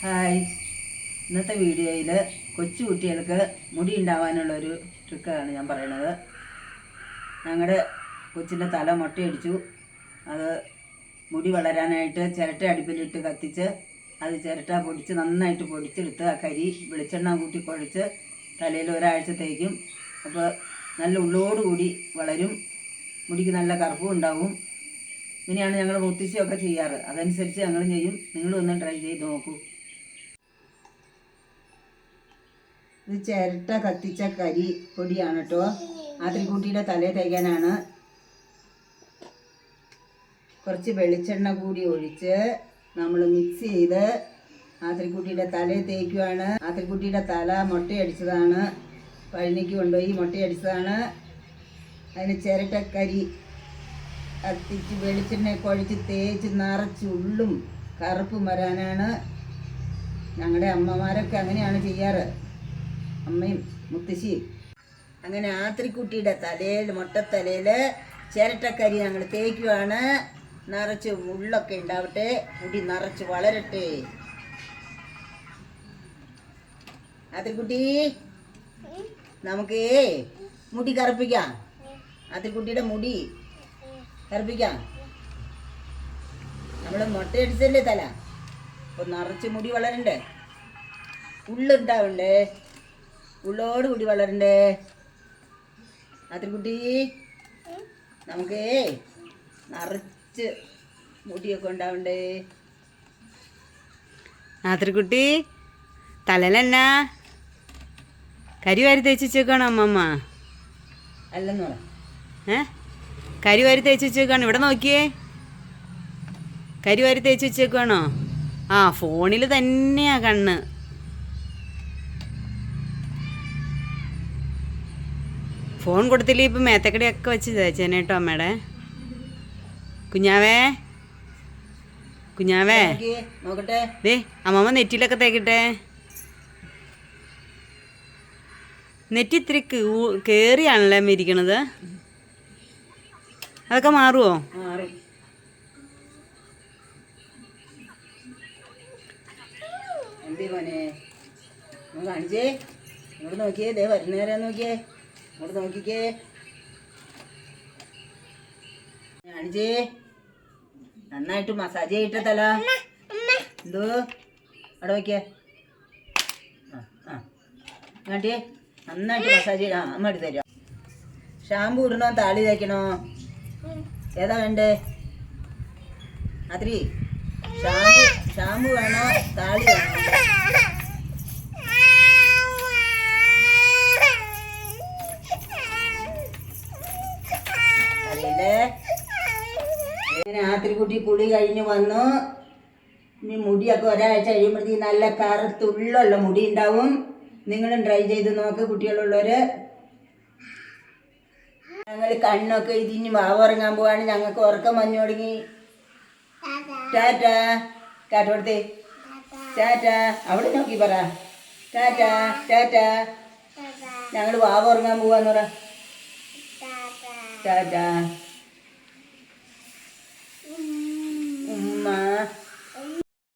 Hi, ഇന്നത്തെ വീഡിയോയിൽ കൊച്ചു കുട്ടികൾക്ക് മുടി ഉണ്ടാവാനുള്ളൊരു ട്രിക്കാണ് ഞാൻ പറയുന്നത്. ഞങ്ങളുടെ കൊച്ചിൻ്റെ തല മുട്ടയടിച്ചു. അത് മുടി വളരാനായിട്ട് ചിരട്ട അടുപ്പിലിട്ട് കത്തിച്ച് അത് ചിരട്ട പൊടിച്ച് നന്നായിട്ട് പൊടിച്ചെടുത്ത് ആ കരി വെളിച്ചെണ്ണ കൂട്ടി കുഴച്ച് തലയിൽ ഒരാഴ്ച തേക്കും. അപ്പോൾ നല്ല ഉള്ളോടുകൂടി വളരും, മുടിക്ക് നല്ല കറുപ്പും ഉണ്ടാവും. ഇങ്ങനെയാണ് ഞങ്ങൾ മുത്തശ്ശിയൊക്കെ ചെയ്യാറ്. അതനുസരിച്ച് ഞങ്ങൾ ചെയ്യും. നിങ്ങളും ഒന്ന് ട്രൈ ചെയ്ത് നോക്കൂ. ഇത് ചിരട്ട കത്തിച്ച കരി പൊടിയാണ് കേട്ടോ. ആത്തിരിക്കുട്ടിയുടെ തലയിൽ തേക്കാനാണ്. കുറച്ച് വെളിച്ചെണ്ണ കൂടി ഒഴിച്ച് നമ്മൾ മിക്സ് ചെയ്ത് ആത്തിരിക്കുട്ടിയുടെ തലയിൽ തേക്കുവാണ്. ആത്തിരിക്കുട്ടിയുടെ തല മുട്ടയടിച്ചതാണ്, പഴനിക്ക് കൊണ്ടുപോയി മുട്ടയടിച്ചതാണ്. അതിന് ചിരട്ടക്കരി കത്തിച്ച് വെളിച്ചെണ്ണ കുഴച്ച് തേച്ച് നിറച്ച് ഉള്ളും കറുപ്പും വരാനാണ്. ഞങ്ങളുടെ അമ്മമാരൊക്കെ അങ്ങനെയാണ് ചെയ്യാറ്, അമ്മയും മുത്തശ്ശിയും. അങ്ങനെ ആത്തിരിക്കുട്ടിയുടെ തലയിൽ മുട്ടത്തലയിൽ ചിരട്ടക്കരി ഞങ്ങൾ തേക്കുവാണ്. നിറച്ച് ഉള്ളൊക്കെ ഉണ്ടാവട്ടെ, മുടി നിറച്ച് വളരട്ടെ. ആത്തിരിക്കുട്ടി, നമുക്ക് മുടി കറുപ്പിക്കാം. ആത്തിരിക്കുട്ടിയുടെ മുടി കറുപ്പിക്കാം. നമ്മൾ മുട്ടയടിച്ചല്ലേ തല, അപ്പോൾ നിറച്ച് മുടി വളരണ്ടേ, ഉള്ളുണ്ടാവണ്ടേ, ഉള്ളോട് കൂടി വളരണ്ടേ. ആത്തിരിക്കുട്ടി, നമുക്ക് നിറച്ച് മുടിയൊക്കെ ഉണ്ടാവണ്ടേ. ആത്തിരിക്കുട്ടി, തലയിലെന്നാ കരി വാരി തേച്ച് വെച്ചേക്കാണോ അമ്മമ്മ? അല്ലെന്ന് പറ. കരി വാരി തേച്ച് വെച്ചേക്കാണോ? ഇവിടെ നോക്കിയേ, കരി വാരി തേച്ച് വെച്ചേക്കാണോ? ആ, ഫോണിൽ തന്നെയാ കണ്ണ്. ഫോൺ കൊടുത്തില്ലേ ഇപ്പം മേത്തക്കടിയൊക്കെ വെച്ച് തേച്ചേനെ കേട്ടോ അമ്മയുടെ. കുഞ്ഞാവേ, കുഞ്ഞാവേ, നോക്കട്ടെ, ദേ അമ്മമ്മ നെറ്റിയിലൊക്കെ തേക്കട്ടെ. നെറ്റി ഇത്തിരി കേറിയാണല്ലേ അമ്മ ഇരിക്കണത്. അതൊക്കെ മാറുമോ? എന്തേ മോനെ, കാണിച്ചേ, ഇങ്ങോട്ട് നോക്കിയേ. ദേ വരുന്നേരാ നോക്കിയേ, ഇങ്ങോട്ട് നോക്കിക്കേ, കാണിച്ചേ. നന്നായിട്ട് മസാജ് ചെയ്തിട്ട തല. എന്തോ അവിടെ വയ്ക്കേ. കാട്ടിയേ, നന്നായിട്ട് മസാജ് ചെയ്യണം. അമ്മ എടുത്ത് തരാം. ഷാമ്പു ഇടണോ താളി തേക്കണോ, ഏതാ വേണ്ടേ? അതിരി ഷാമ്പു വേണോ താളി വേണോ? അറിയില്ലേ. ആത്തിരിക്കുട്ടി കുളി കഴിഞ്ഞ് വന്നു. ഇനി മുടിയൊക്കെ ഒരാഴ്ച കഴിയുമ്പോഴത്തേക്ക് നല്ല കറുത്തുള്ളുള്ള മുടി ഉണ്ടാവും. നിങ്ങളും ട്രൈ ചെയ്ത് നോക്ക് കുട്ടികളുള്ളവർ. ഞങ്ങൾ കണ്ണൊക്കെ ഇതിഞ്ഞ് വാവുറങ്ങാൻ പോവാണ്. ഞങ്ങൾക്ക് ഉറക്കം വന്നു തുടങ്ങി. ടാറ്റ ടാറ്റ കൊടുത്തേ, ടാറ്റ അവിടെ നോക്കി പറ. ടാറ്റ ടാറ്റ, ഞങ്ങൾ വാവുറങ്ങാൻ പോവാന്ന് പറ. ടാറ്റ.